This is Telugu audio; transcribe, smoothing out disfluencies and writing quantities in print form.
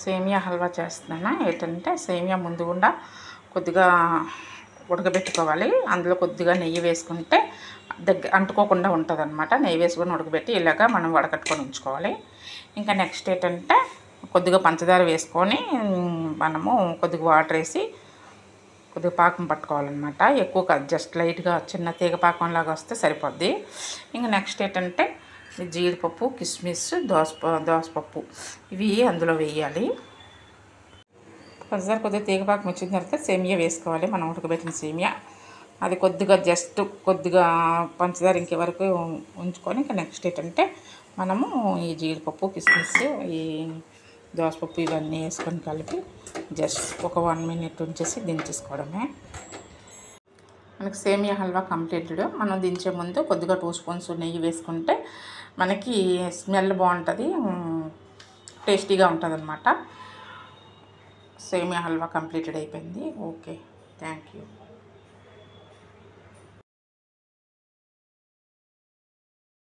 సేమియా హల్వా చేస్తున్నాను. ఏంటంటే సేమియా ముందుగుండా కొద్దిగా ఉడకబెట్టుకోవాలి. అందులో కొద్దిగా నెయ్యి వేసుకుంటే అంటుకోకుండా ఉంటుంది అనమాట. నెయ్యి వేసుకొని ఉడకబెట్టి ఇలాగా మనం వడకట్టుకొని ఉంచుకోవాలి. ఇంకా నెక్స్ట్ ఏంటంటే కొద్దిగా పంచదార వేసుకొని మనము కొద్దిగా వాటర్ వేసి కొద్దిగా పాకం పట్టుకోవాలన్నమాట. ఎక్కువ కాదు, జస్ట్ లైట్గా చిన్న తీగ పాకంలాగా వస్తే సరిపోద్ది. ఇంకా నెక్స్ట్ ఏంటంటే జీడిపప్పు, కిస్మిస్, దోసపప్పు ఇవి అందులో వేయాలి. పంచదార కొద్దిగా తీగపాకం వచ్చిన తర్వాత సేమియా వేసుకోవాలి. మనం ఉడకబెట్టిన సేమియా అది కొద్దిగా జస్ట్ కొద్దిగా పంచదార ఇంకే వరకు ఉంచుకొని ఇంకా నెక్స్ట్ ఏంటంటే మనము ఈ జీడిపప్పు, కిస్మిస్, ఈ దోసపప్పు ఇవన్నీ వేసుకొని కలిపి జస్ట్ ఒక 1 minute ఉంచేసి దించేసుకోవడమే. మనకి సేమియా హల్వా కంప్లీటెడ్. మనం దించే ముందు కొద్దిగా 2 spoons నెయ్యి వేసుకుంటే మనకి స్మెల్ బాగుంటుంది, టేస్టీగా ఉంటుంది అన్నమాట. సేమియా హల్వా కంప్లీటెడ్ అయిపోయింది. Okay, thank you.